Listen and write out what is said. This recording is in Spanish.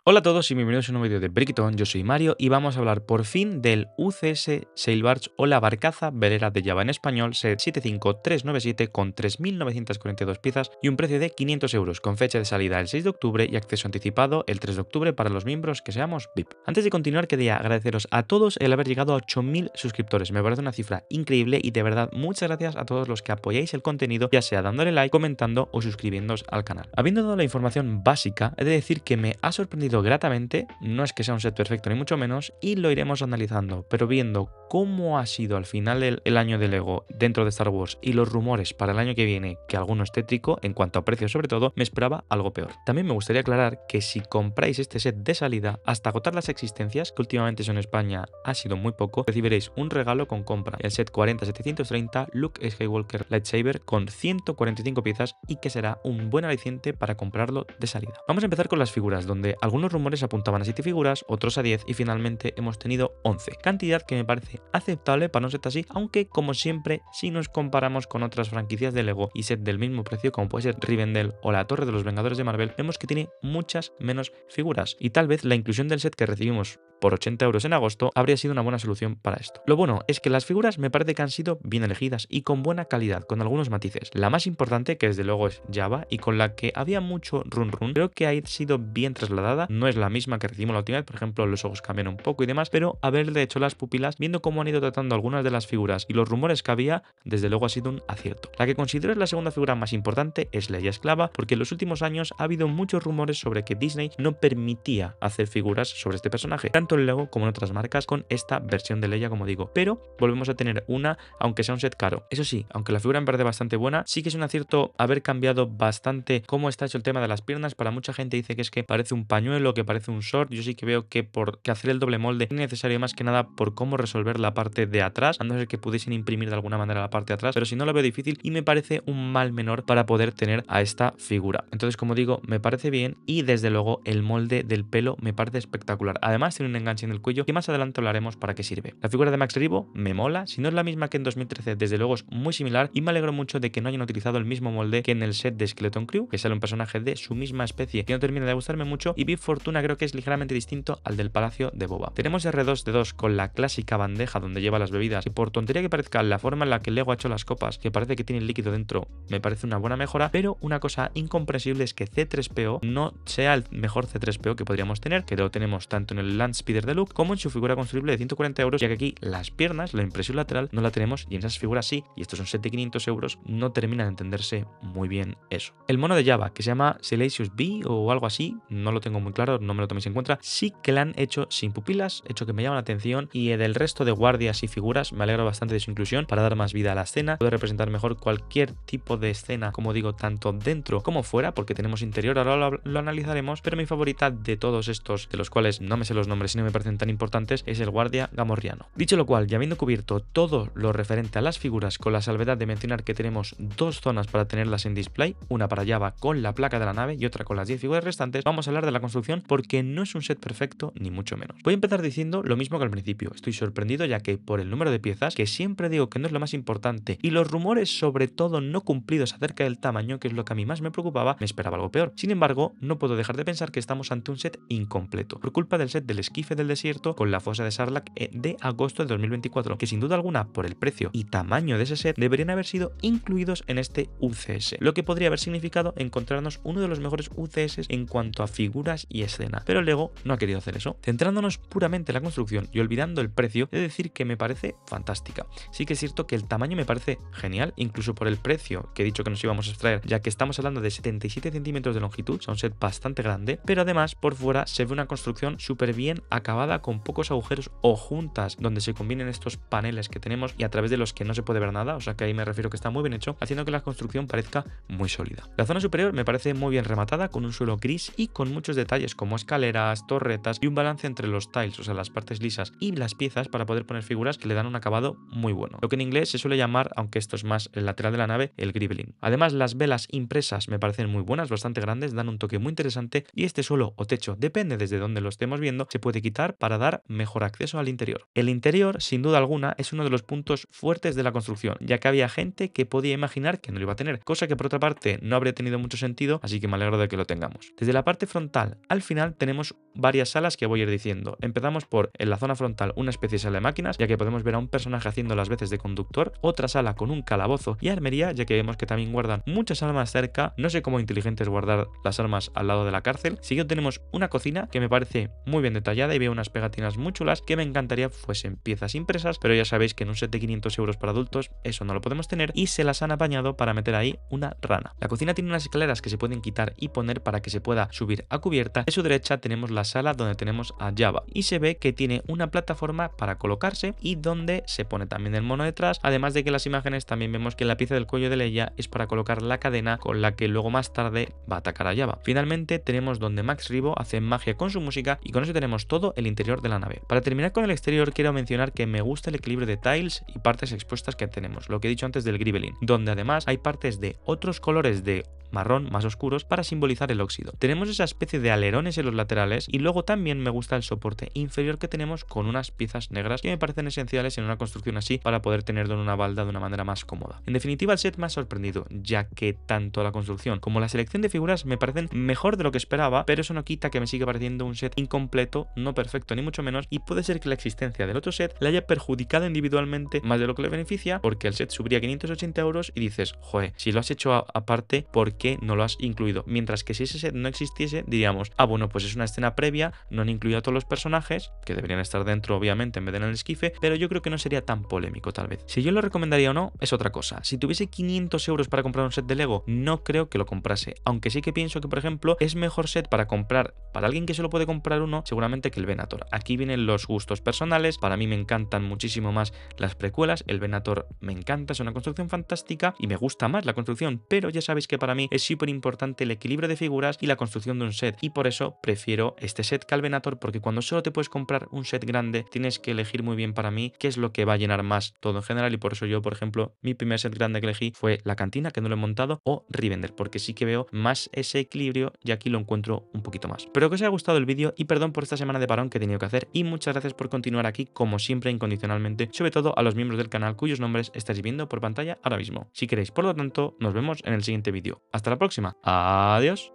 Hola a todos y bienvenidos a un nuevo vídeo de Brickton. Yo soy Mario y vamos a hablar por fin del UCS Sail Barge o la barcaza velera de Java en español, set 75397 con 3.942 piezas y un precio de 500 euros, con fecha de salida el 6 de octubre y acceso anticipado el 3 de octubre para los miembros que seamos VIP. Antes de continuar, quería agradeceros a todos el haber llegado a 8.000 suscriptores. Me parece una cifra increíble y de verdad muchas gracias a todos los que apoyáis el contenido, ya sea dándole like, comentando o suscribiéndoos al canal. Habiendo dado la información básica, he de decir que me ha sorprendido gratamente, no es que sea un set perfecto ni mucho menos, y lo iremos analizando, pero viendo cómo ha sido al final el año de Lego dentro de Star Wars y los rumores para el año que viene, que alguno es tétrico, en cuanto a precios sobre todo, me esperaba algo peor. También me gustaría aclarar que si compráis este set de salida, hasta agotar las existencias, que últimamente son en España ha sido muy poco, recibiréis un regalo con compra, el set 40730 Luke Skywalker Lightsaber con 145 piezas y que será un buen aliciente para comprarlo de salida. Vamos a empezar con las figuras, donde algunos rumores apuntaban a 7 figuras, otros a 10 y finalmente hemos tenido 11, cantidad que me parece aceptable para un set así, aunque como siempre, si nos comparamos con otras franquicias de Lego y set del mismo precio como puede ser Rivendell o la Torre de los Vengadores de Marvel, vemos que tiene muchas menos figuras y tal vez la inclusión del set que recibimos por 80 euros en agosto habría sido una buena solución para esto. Lo bueno es que las figuras me parece que han sido bien elegidas y con buena calidad, con algunos matices. La más importante, que desde luego es Java y con la que había mucho run, creo que ha sido bien trasladada, no es la misma que recibimos la última vez, por ejemplo los ojos cambian un poco y demás, pero haberle hecho las pupilas, viendo cómo han ido tratando algunas de las figuras y los rumores que había, desde luego ha sido un acierto. La que considero es la segunda figura más importante es Leia Esclava, porque en los últimos años ha habido muchos rumores sobre que Disney no permitía hacer figuras sobre este personaje, tanto en Lego como en otras marcas con esta versión de Leia, como digo, pero volvemos a tener una, aunque sea un set caro. Eso sí, aunque la figura me parece bastante buena, sí que es un acierto haber cambiado bastante cómo está hecho el tema de las piernas. Para mucha gente dice que es que parece un pañuelo, que parece un short. Yo sí que veo que por que hacer el doble molde es necesario más que nada por cómo resolver la parte de atrás, a no ser que pudiesen imprimir de alguna manera la parte de atrás, pero si no lo veo difícil y me parece un mal menor para poder tener a esta figura. Entonces, como digo, me parece bien y desde luego el molde del pelo me parece espectacular. Además tiene un enganche en el cuello que más adelante hablaremos para qué sirve. La figura de Max Rebo me mola, si no es la misma que en 2013, desde luego es muy similar y me alegro mucho de que no hayan utilizado el mismo molde que en el set de Skeleton Crew, que sale un personaje de su misma especie que no termina de gustarme mucho, y Bib Fortuna creo que es ligeramente distinto al del Palacio de Boba. Tenemos R2D2 con la clásica bandeja donde lleva las bebidas y por tontería que parezca la forma en la que Lego ha hecho las copas, que parece que tiene líquido dentro, me parece una buena mejora, pero una cosa incomprensible es que C3PO no sea el mejor C3PO que podríamos tener, que lo tenemos tanto en el Land Speeder de Luke como en su figura construible de 140 euros, ya que aquí las piernas, la impresión lateral, no la tenemos y en esas figuras sí, y esto es un set de 500 euros, no termina de entenderse muy bien eso. El mono de Java, que se llama Salacious B o algo así, no lo tengo muy claro, no me lo toméis en cuenta, sí que la han hecho sin pupilas, hecho que me llama la atención, y del resto de guardias y figuras me alegro bastante de su inclusión para dar más vida a la escena, puede representar mejor cualquier tipo de escena, como digo, tanto dentro como fuera, porque tenemos interior, ahora lo analizaremos, pero mi favorita de todos estos, de los cuales no me sé los nombres y no me parecen tan importantes, es el guardia gamorriano. Dicho lo cual, ya habiendo cubierto todo lo referente a las figuras, con la salvedad de mencionar que tenemos dos zonas para tenerlas en display, una para Java con la placa de la nave y otra con las 10 figuras restantes, vamos a hablar de la construcción porque no es un set perfecto ni mucho menos. Voy a empezar diciendo lo mismo que al principio, estoy sorprendido ya que por el número de piezas, que siempre digo que no es lo más importante, y los rumores sobre todo no cumplidos acerca del tamaño, que es lo que a mí más me preocupaba, me esperaba algo peor. Sin embargo, no puedo dejar de pensar que estamos ante un set incompleto, por culpa del set del esquife del desierto con la fosa de Sarlacc de agosto del 2024, que sin duda alguna por el precio y tamaño de ese set deberían haber sido incluidos en este UCS, lo que podría haber significado encontrarnos uno de los mejores UCS en cuanto a figuras y escena, pero Lego no ha querido hacer eso. Centrándonos puramente en la construcción y olvidando el precio, he de decir que me parece fantástica. Sí que es cierto que el tamaño me parece genial, incluso por el precio que he dicho que nos íbamos a extraer, ya que estamos hablando de 77 centímetros de longitud, es un set bastante grande, pero además por fuera se ve una construcción súper bien acabada, con pocos agujeros o juntas donde se combinen estos paneles que tenemos y a través de los que no se puede ver nada, o sea que ahí me refiero que está muy bien hecho, haciendo que la construcción parezca muy sólida. La zona superior me parece muy bien rematada, con un suelo gris y con muchos detalles como escaleras, torretas y un balance entre los tiles, o sea las partes lisas, y las piezas para poder poner figuras que le dan un acabado muy bueno, lo que en inglés se suele llamar, aunque esto es más el lateral de la nave, el gribbling. Además, las velas impresas me parecen muy buenas, bastante grandes, dan un toque muy interesante, y este suelo o techo, depende desde donde lo estemos viendo, se puede que quitar para dar mejor acceso al interior. El interior, sin duda alguna, es uno de los puntos fuertes de la construcción, ya que había gente que podía imaginar que no lo iba a tener, cosa que por otra parte no habría tenido mucho sentido, así que me alegro de que lo tengamos. Desde la parte frontal al final tenemos varias salas que voy a ir diciendo. Empezamos por, en la zona frontal, una especie de sala de máquinas, ya que podemos ver a un personaje haciendo las veces de conductor, otra sala con un calabozo y armería, ya que vemos que también guardan muchas armas cerca, no sé cómo inteligente es guardar las armas al lado de la cárcel. Siguiendo tenemos una cocina que me parece muy bien detallada y veo unas pegatinas muy chulas que me encantaría fuesen piezas impresas, pero ya sabéis que en un set de 500 euros para adultos eso no lo podemos tener y se las han apañado para meter ahí una rana. La cocina tiene unas escaleras que se pueden quitar y poner para que se pueda subir a cubierta. A su derecha tenemos la sala donde tenemos a Jabba y se ve que tiene una plataforma para colocarse y donde se pone también el mono detrás, además de que en las imágenes también vemos que la pieza del cuello de Leia es para colocar la cadena con la que luego más tarde va a atacar a Jabba. Finalmente tenemos donde Max Rebo hace magia con su música y con eso tenemos todo el interior de la nave. Para terminar con el exterior quiero mencionar que me gusta el equilibrio de tiles y partes expuestas que tenemos, lo que he dicho antes del Grivelin, donde además hay partes de otros colores de marrón más oscuros para simbolizar el óxido. Tenemos esa especie de alerones en los laterales y luego también me gusta el soporte inferior que tenemos con unas piezas negras que me parecen esenciales en una construcción así para poder tenerlo en una balda de una manera más cómoda. En definitiva, el set me ha sorprendido, ya que tanto la construcción como la selección de figuras me parecen mejor de lo que esperaba, pero eso no quita que me siga pareciendo un set incompleto, no perfecto ni mucho menos, y puede ser que la existencia del otro set le haya perjudicado individualmente más de lo que le beneficia, porque el set subiría 580 euros y dices, joder, si lo has hecho aparte, ¿por qué no lo has incluido? Mientras que si ese set no existiese, diríamos, ah, bueno, pues es una escena previa, no han incluido a todos los personajes, que deberían estar dentro obviamente en vez de en el esquife, pero yo creo que no sería tan polémico tal vez. Si yo lo recomendaría o no, es otra cosa. Si tuviese 500 euros para comprar un set de Lego, no creo que lo comprase, aunque sí que pienso que, por ejemplo, es mejor set para comprar, para alguien que solo puede comprar uno, seguramente que el Venator. Aquí vienen los gustos personales, para mí me encantan muchísimo más las precuelas, el Venator me encanta, es una construcción fantástica y me gusta más la construcción, pero ya sabéis que para mí es súper importante el equilibrio de figuras y la construcción de un set, y por eso prefiero este set que al Venator, porque cuando solo te puedes comprar un set grande tienes que elegir muy bien para mí qué es lo que va a llenar más todo en general, y por eso yo, por ejemplo, mi primer set grande que elegí fue la cantina, que no lo he montado, o Rivendell, porque sí que veo más ese equilibrio y aquí lo encuentro un poquito más. Espero que os haya gustado el vídeo y perdón por esta semana de parón que he tenido que hacer, y muchas gracias por continuar aquí como siempre incondicionalmente, sobre todo a los miembros del canal cuyos nombres estáis viendo por pantalla ahora mismo. Si queréis, por lo tanto, nos vemos en el siguiente vídeo. Hasta la próxima. Adiós.